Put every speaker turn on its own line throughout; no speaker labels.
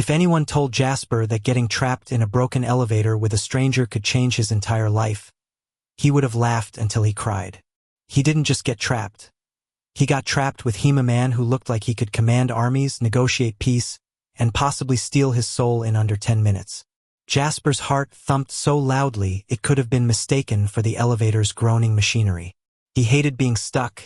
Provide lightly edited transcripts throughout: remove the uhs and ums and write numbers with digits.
If anyone told Jasper that getting trapped in a broken elevator with a stranger could change his entire life, he would have laughed until he cried. He didn't just get trapped. He got trapped with him, a man who looked like he could command armies, negotiate peace, and possibly steal his soul in under 10 minutes. Jasper's heart thumped so loudly it could have been mistaken for the elevator's groaning machinery. He hated being stuck,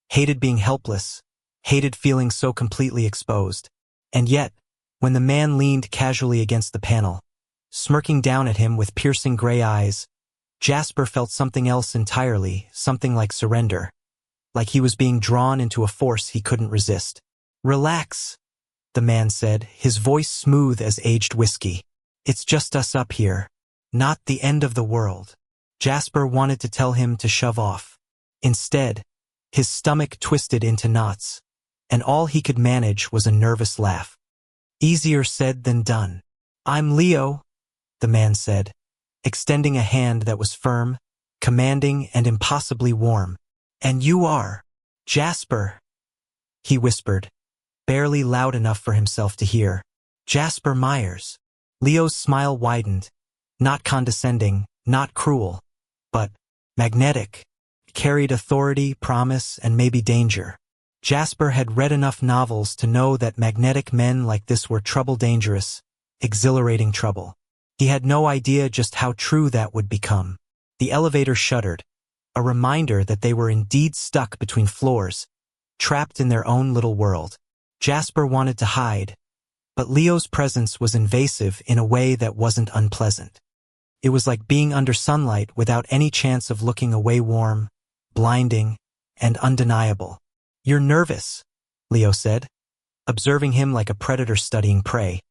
hated being helpless, hated feeling so completely exposed. And yet, when the man leaned casually against the panel, smirking down at him with piercing gray eyes, Jasper felt something else entirely, something like surrender, like he was being drawn into a force he couldn't resist. "Relax," the man said, his voice smooth as aged whiskey. "It's just us up here. Not the end of the world." Jasper wanted to tell him to shove off. Instead, his stomach twisted into knots, and all he could manage was a nervous laugh. "Easier said than done." "I'm Leo," the man said, extending a hand that was firm, commanding, and impossibly warm. "And you are?" "Jasper," he whispered, barely loud enough for himself to hear. "Jasper Myers." Leo's smile widened, not condescending, not cruel, but magnetic. It carried authority, promise, and maybe danger. Jasper had read enough novels to know that magnetic men like this were trouble, dangerous, exhilarating trouble. He had no idea just how true that would become. The elevator shuddered, a reminder that they were indeed stuck between floors, trapped in their own little world. Jasper wanted to hide, but Leo's presence was invasive in a way that wasn't unpleasant. It was like being under sunlight without any chance of looking away, warm, blinding, and undeniable. "You're nervous," Leo said, observing him like a predator studying prey.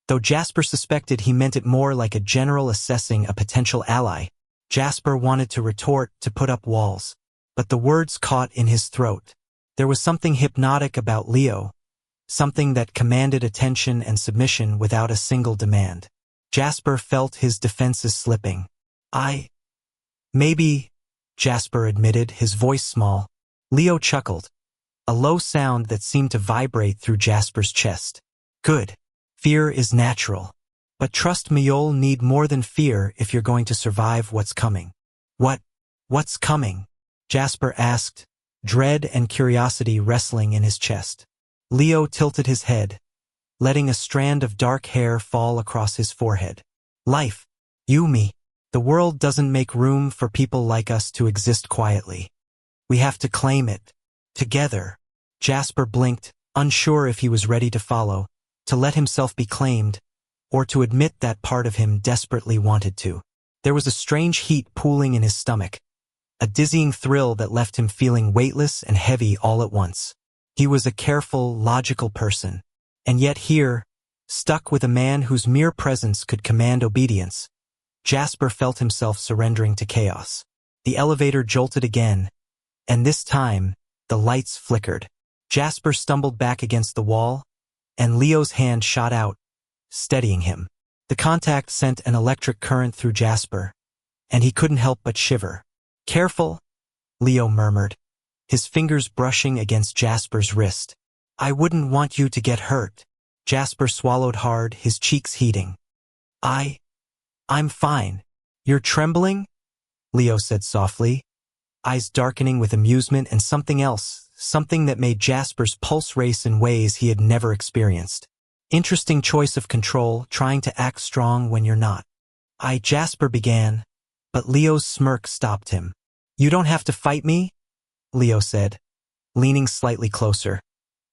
Though Jasper suspected he meant it more like a general assessing a potential ally. Jasper wanted to retort, to put up walls, but the words caught in his throat. There was something hypnotic about Leo, something that commanded attention and submission without a single demand. Jasper felt his defenses slipping. Maybe, Jasper admitted, his voice small. Leo chuckled, a low sound that seemed to vibrate through Jasper's chest. "Good. Fear is natural. But trust me, you'll need more than fear if you're going to survive what's coming." What's coming?" Jasper asked, dread and curiosity wrestling in his chest. Leo tilted his head, letting a strand of dark hair fall across his forehead. "Life. You, me. The world doesn't make room for people like us to exist quietly. We have to claim it. Together." Jasper blinked, unsure if he was ready to follow, to let himself be claimed, or to admit that part of him desperately wanted to. There was a strange heat pooling in his stomach, a dizzying thrill that left him feeling weightless and heavy all at once. He was a careful, logical person, and yet here, stuck with a man whose mere presence could command obedience, Jasper felt himself surrendering to chaos. The elevator jolted again, and this time, the lights flickered. Jasper stumbled back against the wall, and Leo's hand shot out, steadying him. The contact sent an electric current through Jasper, and he couldn't help but shiver. "Careful," Leo murmured, his fingers brushing against Jasper's wrist. "I wouldn't want you to get hurt." Jasper swallowed hard, his cheeks heating. I'm fine." "You're trembling?" Leo said softly, eyes darkening with amusement and something else, something that made Jasper's pulse race in ways he had never experienced. "Interesting choice of control, trying to act strong when you're not." Jasper began, but Leo's smirk stopped him. "You don't have to fight me," Leo said, leaning slightly closer.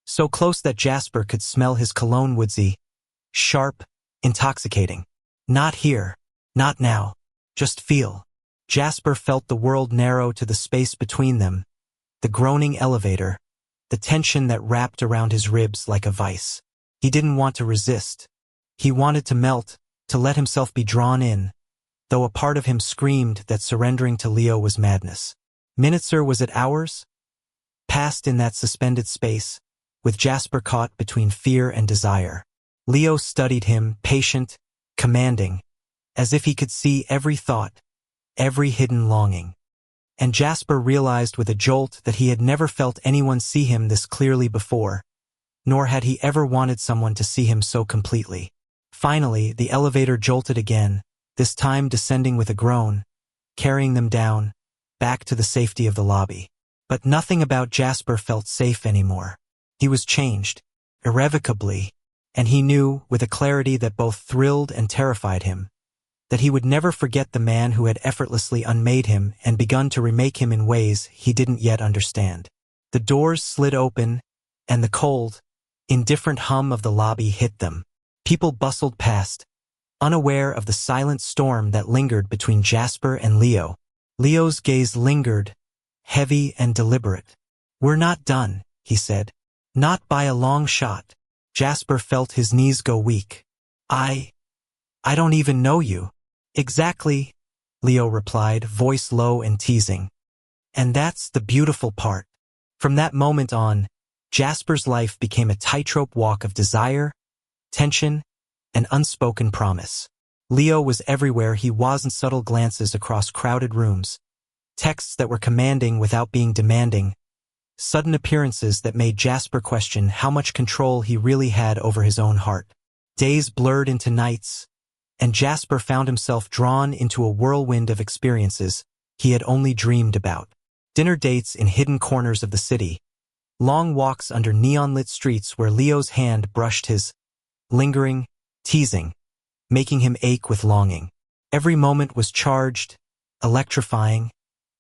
So close that Jasper could smell his cologne, woodsy, sharp, intoxicating. "Not here. Not now. Just feel." Jasper felt the world narrow to the space between them, the groaning elevator, the tension that wrapped around his ribs like a vice. He didn't want to resist. He wanted to melt, to let himself be drawn in, though a part of him screamed that surrendering to Leo was madness. Minutes, or was it hours, passed in that suspended space, with Jasper caught between fear and desire. Leo studied him, patient, commanding, as if he could see every thought, every hidden longing. And Jasper realized with a jolt that he had never felt anyone see him this clearly before, nor had he ever wanted someone to see him so completely. Finally, the elevator jolted again, this time descending with a groan, carrying them down, back to the safety of the lobby. But nothing about Jasper felt safe anymore. He was changed, irrevocably, and he knew, with a clarity that both thrilled and terrified him, that he would never forget the man who had effortlessly unmade him and begun to remake him in ways he didn't yet understand. The doors slid open, and the cold, indifferent hum of the lobby hit them. People bustled past, unaware of the silent storm that lingered between Jasper and Leo. Leo's gaze lingered, heavy and deliberate. "We're not done," he said. "Not by a long shot." Jasper felt his knees go weak. I don't even know you." "Exactly," Leo replied, voice low and teasing. "And that's the beautiful part." From that moment on, Jasper's life became a tightrope walk of desire, tension, and unspoken promise. Leo was everywhere he was, in subtle glances across crowded rooms, texts that were commanding without being demanding, sudden appearances that made Jasper question how much control he really had over his own heart. Days blurred into nights, and Jasper found himself drawn into a whirlwind of experiences he had only dreamed about. Dinner dates in hidden corners of the city, long walks under neon-lit streets where Leo's hand brushed his, lingering, teasing, making him ache with longing. Every moment was charged, electrifying,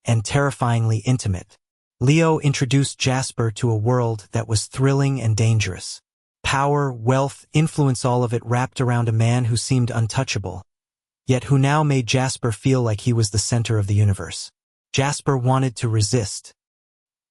and terrifyingly intimate. Leo introduced Jasper to a world that was thrilling and dangerous. Power, wealth, influence, all of it wrapped around a man who seemed untouchable, yet who now made Jasper feel like he was the center of the universe. Jasper wanted to resist.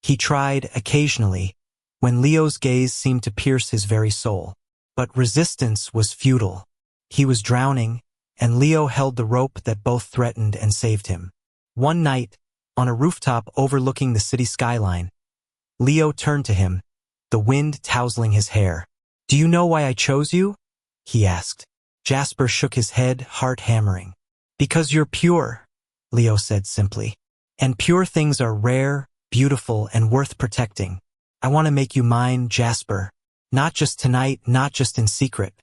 He tried, occasionally, when Leo's gaze seemed to pierce his very soul. But resistance was futile. He was drowning, and Leo held the rope that both threatened and saved him. One night, on a rooftop overlooking the city skyline, Leo turned to him, the wind tousling his hair. "Do you know why I chose you?" he asked. Jasper shook his head, heart hammering. "Because you're pure," Leo said simply. "And pure things are rare, beautiful, and worth protecting. I want to make you mine, Jasper. Not just tonight, not just in secret.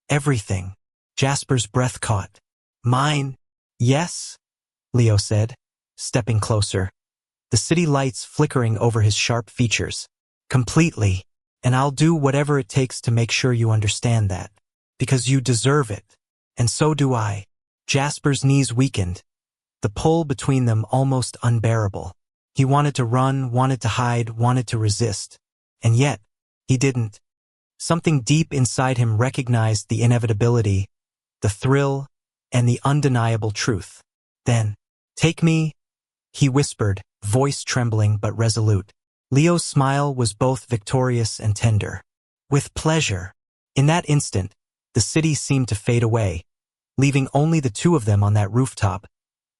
Everything." Jasper's breath caught. "Mine?" "Yes," Leo said, stepping closer, the city lights flickering over his sharp features. "Completely. And I'll do whatever it takes to make sure you understand that. Because you deserve it. And so do I." Jasper's knees weakened, the pull between them almost unbearable. He wanted to run, wanted to hide, wanted to resist. And yet, he didn't. Something deep inside him recognized the inevitability, the thrill, and the undeniable truth. Then, "Take me," he whispered, voice trembling but resolute. Leo's smile was both victorious and tender. "With pleasure." In that instant, the city seemed to fade away, leaving only the two of them on that rooftop,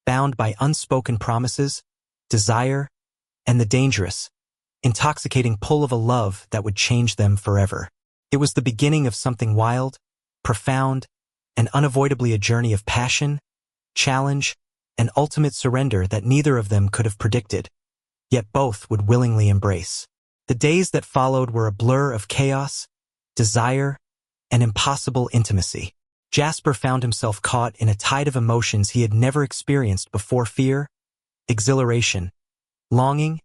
bound by unspoken promises, desire, and the dangerous, intoxicating pull of a love that would change them forever. It was the beginning of something wild, profound, and unavoidably a journey of passion, challenge, and ultimate surrender that neither of them could have predicted, yet both would willingly embrace. The days that followed were a blur of chaos, desire, and impossible intimacy. Jasper found himself caught in a tide of emotions he had never experienced before: fear, exhilaration, longing,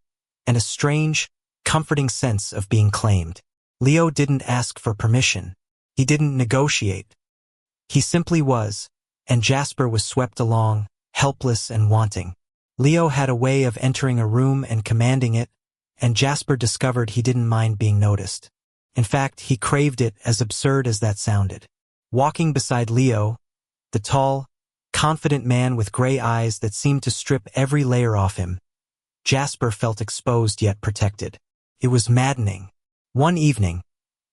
and a strange, comforting sense of being claimed. Leo didn't ask for permission. He didn't negotiate. He simply was, and Jasper was swept along, helpless and wanting. Leo had a way of entering a room and commanding it, and Jasper discovered he didn't mind being noticed. In fact, he craved it, as absurd as that sounded. Walking beside Leo, the tall, confident man with gray eyes that seemed to strip every layer off him, Jasper felt exposed yet protected. It was maddening. One evening,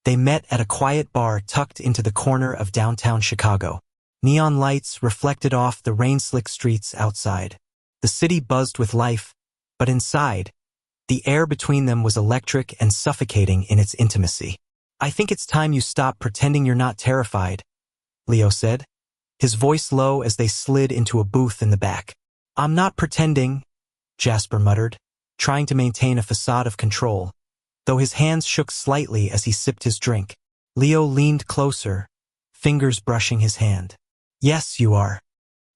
they met at a quiet bar tucked into the corner of downtown Chicago. Neon lights reflected off the rain-slick streets outside. The city buzzed with life, but inside, the air between them was electric and suffocating in its intimacy. "I think it's time you stop pretending you're not terrified," Leo said, his voice low as they slid into a booth in the back. "I'm not pretending," Jasper muttered, trying to maintain a facade of control, though his hands shook slightly as he sipped his drink. Leo leaned closer, fingers brushing his hand. Yes, you are.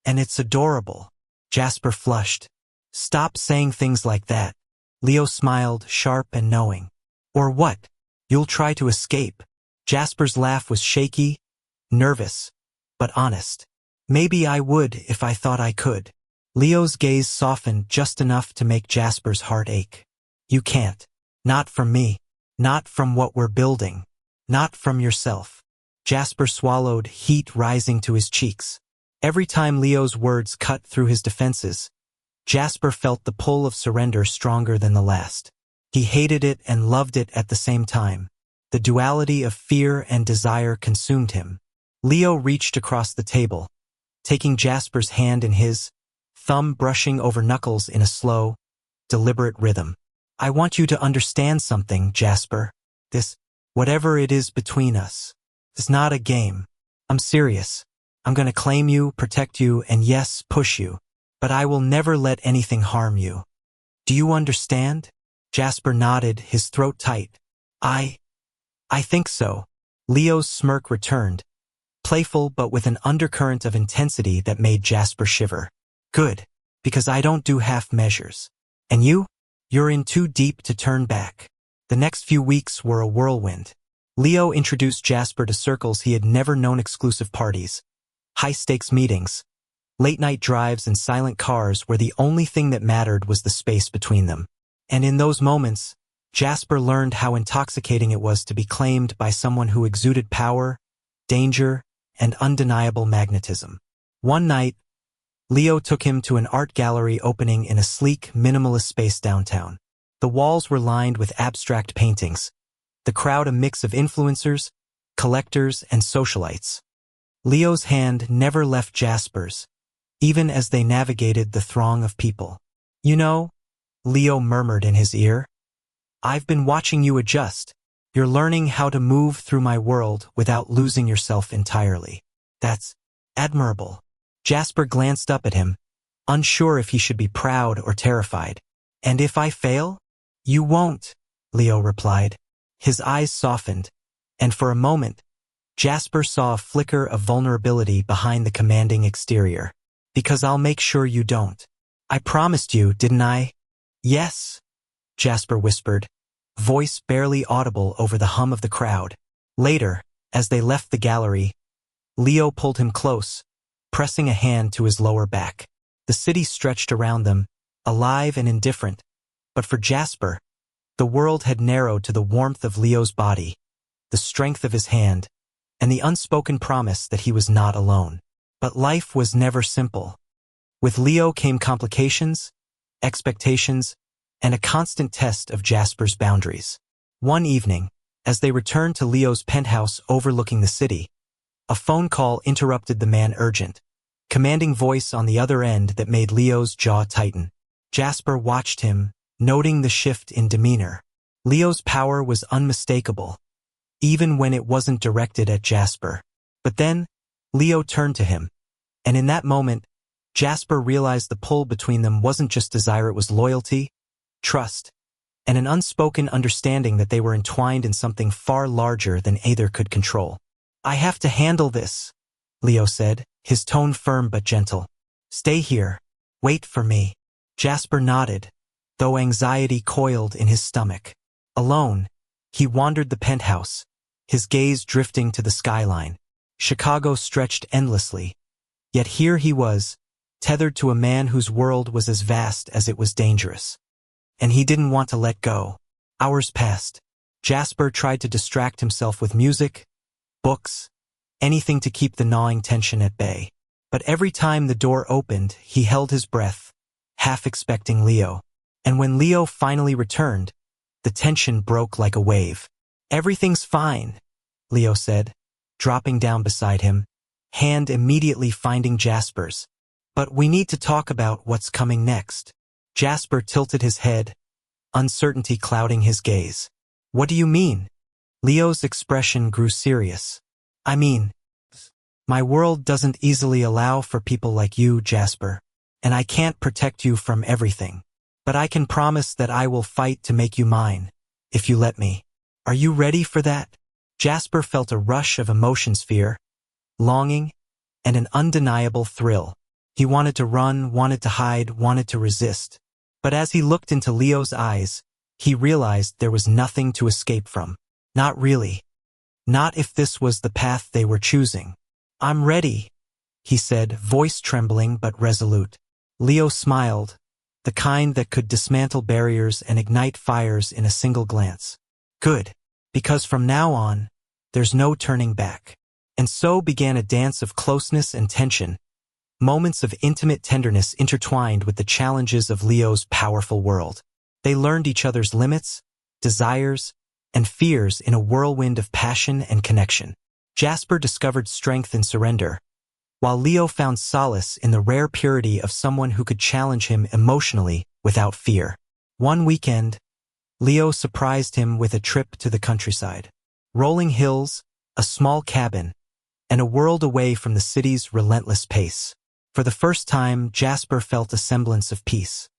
And it's adorable. Jasper flushed. Stop saying things like that. Leo smiled, sharp and knowing. Or what? You'll try to escape. Jasper's laugh was shaky, nervous, but honest. Maybe I would if I thought I could. Leo's gaze softened just enough to make Jasper's heart ache. You can't. Not from me. Not from what we're building. Not from yourself. Jasper swallowed, heat rising to his cheeks. Every time Leo's words cut through his defenses, Jasper felt the pull of surrender stronger than the last. He hated it and loved it at the same time. The duality of fear and desire consumed him. Leo reached across the table, taking Jasper's hand in his, thumb brushing over knuckles in a slow, deliberate rhythm. I want you to understand something, Jasper. This, whatever it is between us, is not a game. I'm serious. I'm going to claim you, protect you, and yes, push you. But I will never let anything harm you. Do you understand? Jasper nodded, his throat tight. I think so. Leo's smirk returned, playful but with an undercurrent of intensity that made Jasper shiver. Good, because I don't do half measures. And you? You're in too deep to turn back. The next few weeks were a whirlwind. Leo introduced Jasper to circles he had never known: exclusive parties, high-stakes meetings, late-night drives, and silent cars where the only thing that mattered was the space between them. And in those moments, Jasper learned how intoxicating it was to be claimed by someone who exuded power, danger, and undeniable magnetism. One night, Leo took him to an art gallery opening in a sleek, minimalist space downtown. The walls were lined with abstract paintings, the crowd a mix of influencers, collectors, and socialites. Leo's hand never left Jasper's, even as they navigated the throng of people. You know, Leo murmured in his ear, I've been watching you adjust. You're learning how to move through my world without losing yourself entirely. That's admirable. Jasper glanced up at him, unsure if he should be proud or terrified. And if I fail? You won't, Leo replied. His eyes softened, and for a moment, Jasper saw a flicker of vulnerability behind the commanding exterior. Because I'll make sure you don't. I promised you, didn't I? Yes, Jasper whispered, voice barely audible over the hum of the crowd. Later, as they left the gallery, Leo pulled him close, pressing a hand to his lower back. The city stretched around them, alive and indifferent, but for Jasper, the world had narrowed to the warmth of Leo's body, the strength of his hand, and the unspoken promise that he was not alone. But life was never simple. With Leo came complications, expectations, and a constant test of Jasper's boundaries. One evening, as they returned to Leo's penthouse overlooking the city, a phone call interrupted the man urgent, commanding voice on the other end that made Leo's jaw tighten. Jasper watched him, noting the shift in demeanor. Leo's power was unmistakable, even when it wasn't directed at Jasper. But then, Leo turned to him, and in that moment, Jasper realized the pull between them wasn't just desire, it was loyalty, trust, and an unspoken understanding that they were entwined in something far larger than either could control. I have to handle this, Leo said, his tone firm but gentle. Stay here. Wait for me. Jasper nodded, though anxiety coiled in his stomach. Alone, he wandered the penthouse, his gaze drifting to the skyline. Chicago stretched endlessly, yet here he was, tethered to a man whose world was as vast as it was dangerous. And he didn't want to let go. Hours passed. Jasper tried to distract himself with music, books, anything to keep the gnawing tension at bay. But every time the door opened, he held his breath, half expecting Leo. And when Leo finally returned, the tension broke like a wave. Everything's fine, Leo said, dropping down beside him, hand immediately finding Jasper's. But we need to talk about what's coming next. Jasper tilted his head, uncertainty clouding his gaze. What do you mean? Leo's expression grew serious. I mean, my world doesn't easily allow for people like you, Jasper, and I can't protect you from everything. But I can promise that I will fight to make you mine, if you let me. Are you ready for that? Jasper felt a rush of emotions: fear, longing, and an undeniable thrill. He wanted to run, wanted to hide, wanted to resist. But as he looked into Leo's eyes, he realized there was nothing to escape from. Not really. Not if this was the path they were choosing. I'm ready, he said, voice trembling but resolute. Leo smiled, the kind that could dismantle barriers and ignite fires in a single glance. Good, because from now on, there's no turning back. And so began a dance of closeness and tension, moments of intimate tenderness intertwined with the challenges of Leo's powerful world. They learned each other's limits, desires, and fears in a whirlwind of passion and connection. Jasper discovered strength in surrender, while Leo found solace in the rare purity of someone who could challenge him emotionally without fear. One weekend, Leo surprised him with a trip to the countryside. Rolling hills, a small cabin, and a world away from the city's relentless pace. For the first time, Jasper felt a semblance of peace.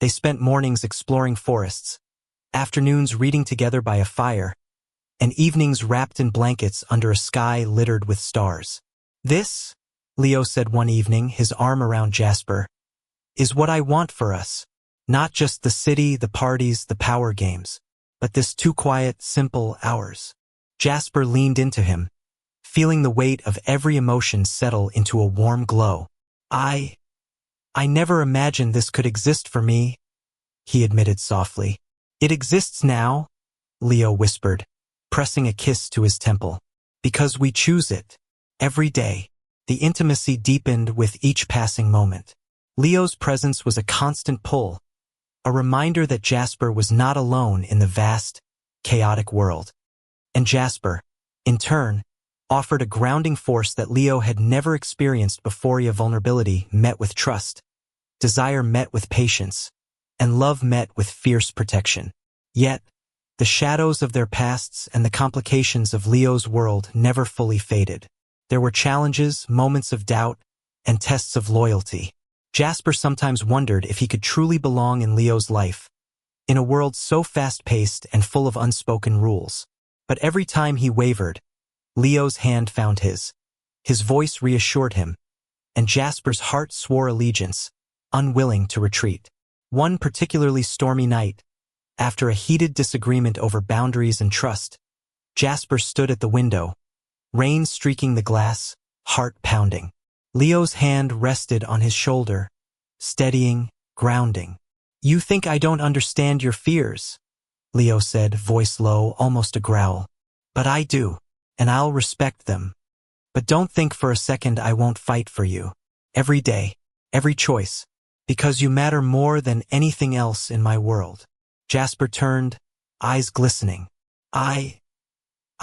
They spent mornings exploring forests, afternoons reading together by a fire, and evenings wrapped in blankets under a sky littered with stars. This, Leo said one evening, his arm around Jasper, is what I want for us. Not just the city, the parties, the power games, but this two quiet, simple hours. Jasper leaned into him, feeling the weight of every emotion settle into a warm glow. I never imagined this could exist for me, he admitted softly. It exists now, Leo whispered, pressing a kiss to his temple. Because we choose it. Every day. The intimacy deepened with each passing moment. Leo's presence was a constant pull, a reminder that Jasper was not alone in the vast, chaotic world. And Jasper, in turn, offered a grounding force that Leo had never experienced before. Vulnerability met with trust, desire met with patience, and love met with fierce protection. Yet, the shadows of their pasts and the complications of Leo's world never fully faded. There were challenges, moments of doubt, and tests of loyalty. Jasper sometimes wondered if he could truly belong in Leo's life, in a world so fast-paced and full of unspoken rules. But every time he wavered, Leo's hand found his voice reassured him, and Jasper's heart swore allegiance, unwilling to retreat. One particularly stormy night, after a heated disagreement over boundaries and trust, Jasper stood at the window, rain streaking the glass, heart pounding. Leo's hand rested on his shoulder, steadying, grounding. You think I don't understand your fears, Leo said, voice low, almost a growl. But I do, and I'll respect them. But don't think for a second I won't fight for you. Every day, every choice, because you matter more than anything else in my world. Jasper turned, eyes glistening. I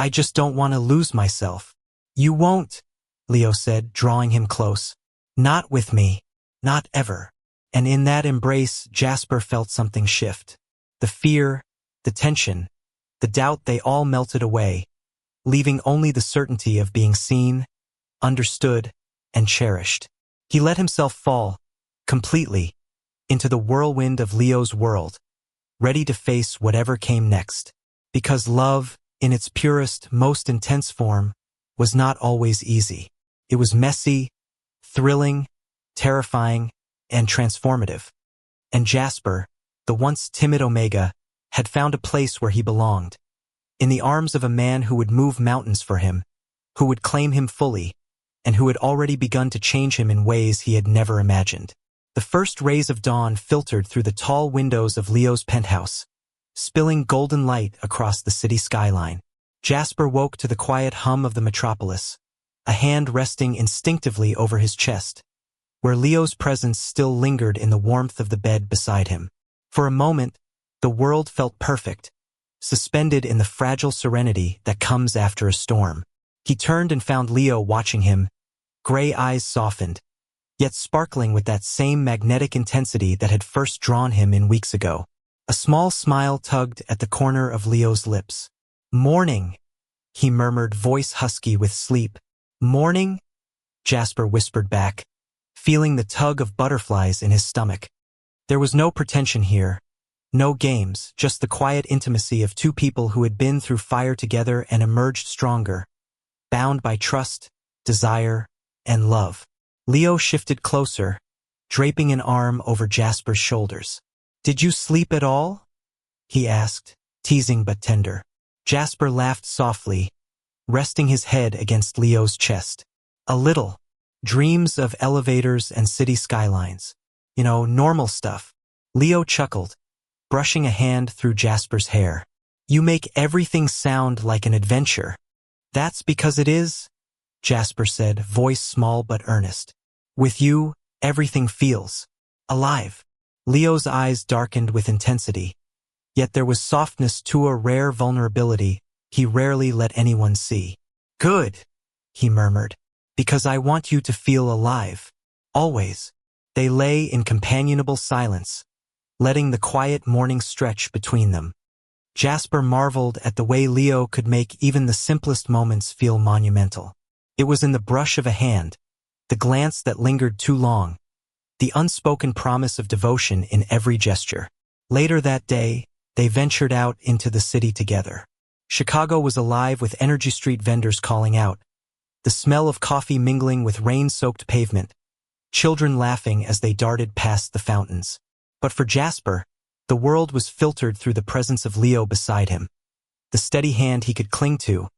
just don't want to lose myself. You won't, Leo said, drawing him close. Not with me. Not ever. And in that embrace, Jasper felt something shift. The fear, the tension, the doubt, they all melted away, leaving only the certainty of being seen, understood, and cherished. He let himself fall, completely, into the whirlwind of Leo's world, ready to face whatever came next. Because love, in its purest, most intense form, was not always easy. It was messy, thrilling, terrifying, and transformative. And Jasper, the once timid Omega, had found a place where he belonged, in the arms of a man who would move mountains for him, who would claim him fully, and who had already begun to change him in ways he had never imagined. The first rays of dawn filtered through the tall windows of Leo's penthouse, spilling golden light across the city skyline. Jasper woke to the quiet hum of the metropolis, a hand resting instinctively over his chest, where Leo's presence still lingered in the warmth of the bed beside him. For a moment, the world felt perfect, suspended in the fragile serenity that comes after a storm. He turned and found Leo watching him, gray eyes softened, yet sparkling with that same magnetic intensity that had first drawn him in weeks ago. A small smile tugged at the corner of Leo's lips. Morning, he murmured, voice husky with sleep. Morning, Jasper whispered back, feeling the tug of butterflies in his stomach. There was no pretension here, No games, just the quiet intimacy of two people who had been through fire together and emerged stronger, bound by trust, desire, and love. Leo shifted closer, draping an arm over Jasper's shoulders. "Did you sleep at all?" he asked, teasing but tender. Jasper laughed softly, resting his head against Leo's chest. "A little. Dreams of elevators and city skylines. Normal stuff." Leo chuckled, brushing a hand through Jasper's hair. "You make everything sound like an adventure." "That's because it is," Jasper said, voice small but earnest. "With you, everything feels alive." Leo's eyes darkened with intensity, yet there was softness to a rare vulnerability he rarely let anyone see. "Good," he murmured, "because I want you to feel alive. Always." They lay in companionable silence, letting the quiet morning stretch between them. Jasper marveled at the way Leo could make even the simplest moments feel monumental. It was in the brush of a hand, the glance that lingered too long, the unspoken promise of devotion in every gesture. Later that day, they ventured out into the city together. Chicago was alive with Energy Street vendors calling out, the smell of coffee mingling with rain-soaked pavement, children laughing as they darted past the fountains. But for Jasper, the world was filtered through the presence of Leo beside him. The steady hand he could cling to,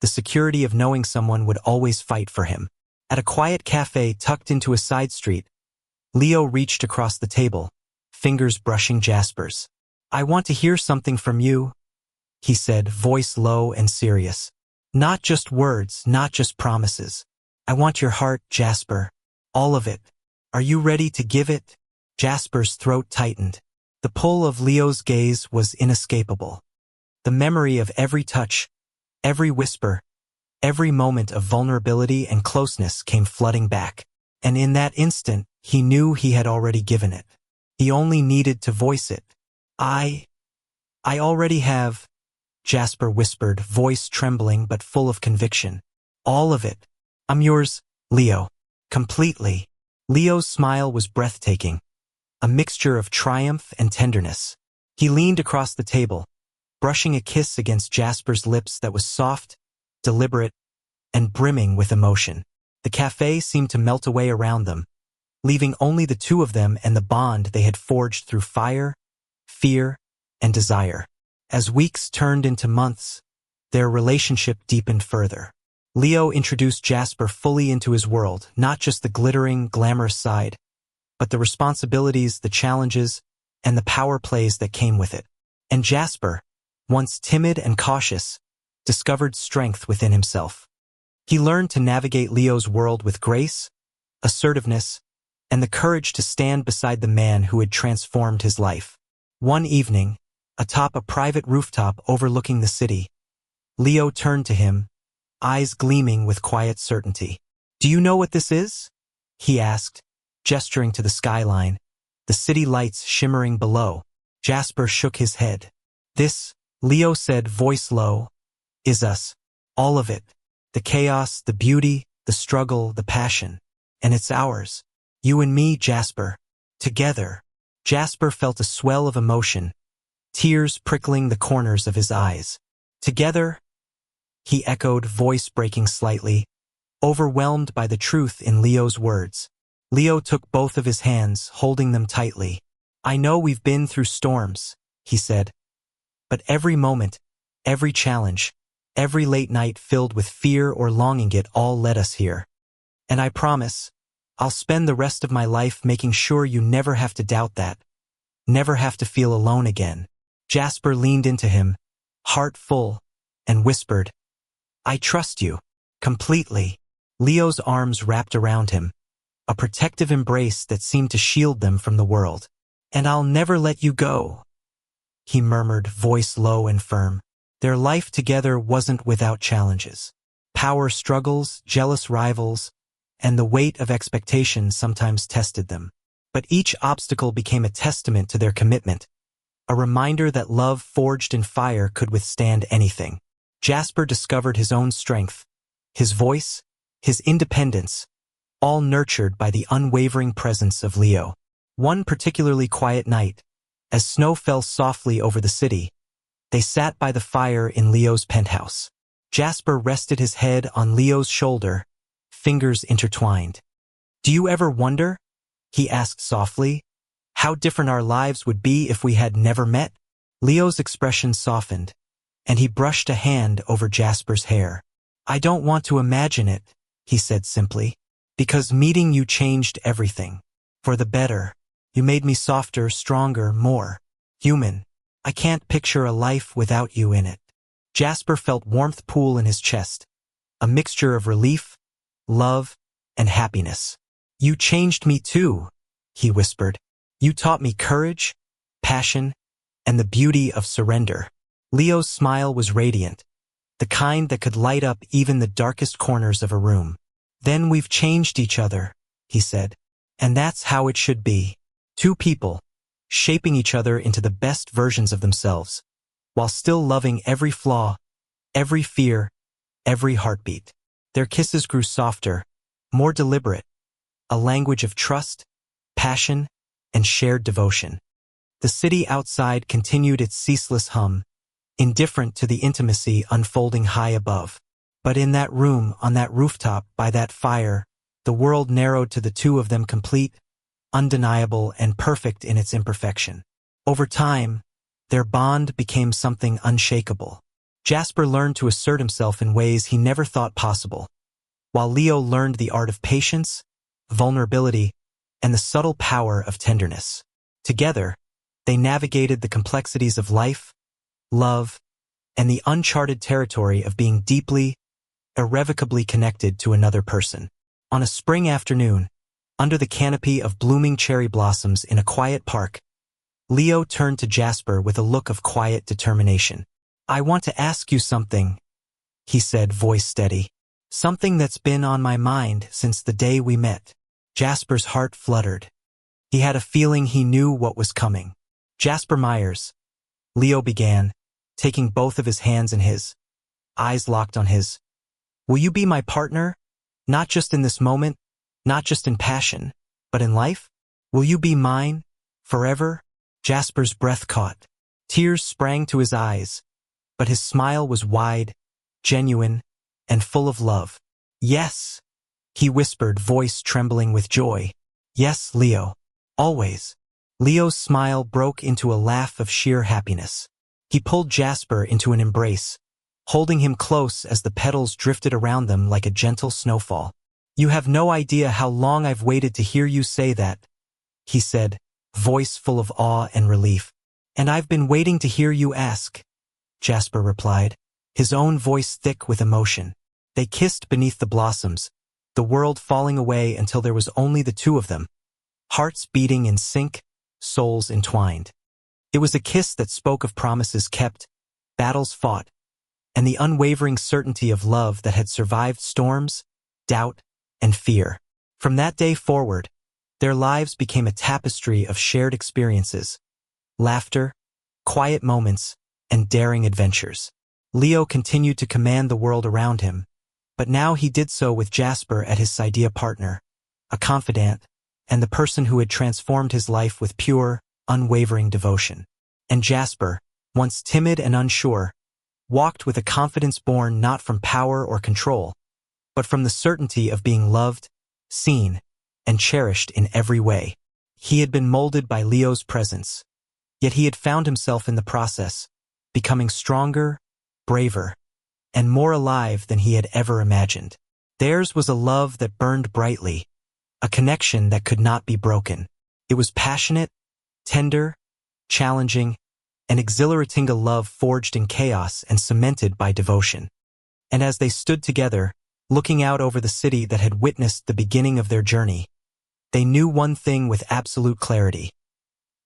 the security of knowing someone would always fight for him. At a quiet cafe tucked into a side street, Leo reached across the table, fingers brushing Jasper's. "I want to hear something from you," he said, voice low and serious. "Not just words, not just promises. I want your heart, Jasper. All of it. Are you ready to give it?" Jasper's throat tightened. The pull of Leo's gaze was inescapable. The memory of every touch, every whisper, every moment of vulnerability and closeness came flooding back. And in that instant, he knew he had already given it. He only needed to voice it. I already have," Jasper whispered, voice trembling but full of conviction. "All of it. I'm yours, Leo. Completely." Leo's smile was breathtaking, a mixture of triumph and tenderness. He leaned across the table, brushing a kiss against Jasper's lips that was soft, deliberate, and brimming with emotion. The cafe seemed to melt away around them, leaving only the two of them and the bond they had forged through fire, fear, and desire. As weeks turned into months, their relationship deepened further. Leo introduced Jasper fully into his world, not just the glittering, glamorous side, but the responsibilities, the challenges, and the power plays that came with it. And Jasper, once timid and cautious, discovered strength within himself. He learned to navigate Leo's world with grace, assertiveness, and the courage to stand beside the man who had transformed his life. One evening, atop a private rooftop overlooking the city, Leo turned to him, eyes gleaming with quiet certainty. "Do you know what this is?" he asked, gesturing to the skyline, the city lights shimmering below. Jasper shook his head. "This," Leo said, voice low, "is us. All of it. The chaos, the beauty, the struggle, the passion. And it's ours. You and me, Jasper. Together." Jasper felt a swell of emotion, tears prickling the corners of his eyes. "Together?" he echoed, voice breaking slightly, overwhelmed by the truth in Leo's words. Leo took both of his hands, holding them tightly. "I know we've been through storms," he said, "but every moment, every challenge, every late night filled with fear or longing, it all led us here. And I promise, I'll spend the rest of my life making sure you never have to doubt that, never have to feel alone again." Jasper leaned into him, heart full, and whispered, "I trust you, completely." Leo's arms wrapped around him, a protective embrace that seemed to shield them from the world. "And I'll never let you go," he murmured, voice low and firm. Their life together wasn't without challenges. Power struggles, jealous rivals, and the weight of expectation sometimes tested them. But each obstacle became a testament to their commitment, a reminder that love forged in fire could withstand anything. Jasper discovered his own strength, his voice, his independence, all nurtured by the unwavering presence of Leo. One particularly quiet night, As snow fell softly over the city, they sat by the fire in Leo's penthouse. Jasper rested his head on Leo's shoulder, fingers intertwined. "Do you ever wonder," he asked softly, "how different our lives would be if we had never met?" Leo's expression softened, and he brushed a hand over Jasper's hair. "I don't want to imagine it," he said simply, "because meeting you changed everything. For the better. You made me softer, stronger, more human. I can't picture a life without you in it." Jasper felt warmth pool in his chest, a mixture of relief, love, and happiness. "You changed me too," he whispered. "You taught me courage, passion, and the beauty of surrender." Leo's smile was radiant, the kind that could light up even the darkest corners of a room. "Then we've changed each other," he said. "And that's how it should be. Two people, shaping each other into the best versions of themselves, while still loving every flaw, every fear, every heartbeat." Their kisses grew softer, more deliberate, a language of trust, passion, and shared devotion. The city outside continued its ceaseless hum, indifferent to the intimacy unfolding high above. But in that room, on that rooftop, by that fire, the world narrowed to the two of them, complete, undeniable, and perfect in its imperfection. Over time, their bond became something unshakable. Jasper learned to assert himself in ways he never thought possible, while Leo learned the art of patience, vulnerability, and the subtle power of tenderness. Together, they navigated the complexities of life, love, and the uncharted territory of being deeply, irrevocably connected to another person. On a spring afternoon, under the canopy of blooming cherry blossoms in a quiet park, Leo turned to Jasper with a look of quiet determination. "I want to ask you something," he said, voice steady. "Something that's been on my mind since the day we met." Jasper's heart fluttered. He had a feeling he knew what was coming. "Jasper Myers," Leo began, taking both of his hands in his, eyes locked on his. "Will you be my partner? Not just in this moment, not just in passion, but in life? Will you be mine, forever?" Jasper's breath caught. Tears sprang to his eyes, but his smile was wide, genuine, and full of love. "Yes," he whispered, voice trembling with joy. "Yes, Leo. Always." Leo's smile broke into a laugh of sheer happiness. He pulled Jasper into an embrace, holding him close as the petals drifted around them like a gentle snowfall. "You have no idea how long I've waited to hear you say that," he said, voice full of awe and relief. "And I've been waiting to hear you ask," Jasper replied, his own voice thick with emotion. They kissed beneath the blossoms, the world falling away until there was only the two of them, hearts beating in sync, souls entwined. It was a kiss that spoke of promises kept, battles fought, and the unwavering certainty of love that had survived storms, doubt, and fear. From that day forward, their lives became a tapestry of shared experiences, laughter, quiet moments, and daring adventures. Leo continued to command the world around him, but now he did so with Jasper at his side, a partner, a confidant, and the person who had transformed his life with pure, unwavering devotion. And Jasper, once timid and unsure, walked with a confidence born not from power or control, but from the certainty of being loved, seen, and cherished in every way. He had been molded by Leo's presence, yet he had found himself in the process, becoming stronger, braver, and more alive than he had ever imagined. Theirs was a love that burned brightly, a connection that could not be broken. It was passionate, tender, challenging, and exhilarating, a love forged in chaos and cemented by devotion. And as they stood together, looking out over the city that had witnessed the beginning of their journey, they knew one thing with absolute clarity.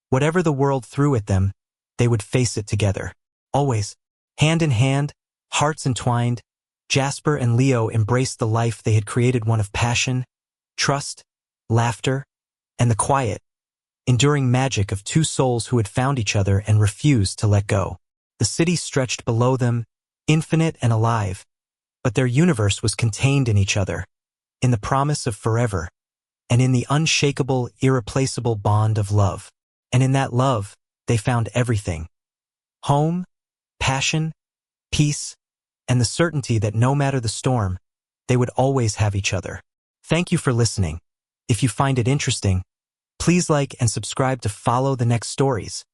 Whatever the world threw at them, they would face it together. Always, hand in hand, hearts entwined, Jasper and Leo embraced the life they had created, one of passion, trust, laughter, and the quiet, enduring magic of two souls who had found each other and refused to let go. The city stretched below them, infinite and alive, but their universe was contained in each other, in the promise of forever, and in the unshakable, irreplaceable bond of love. And in that love, they found everything: home, passion, peace, and the certainty that no matter the storm, they would always have each other. Thank you for listening. If you find it interesting, please like and subscribe to follow the next stories.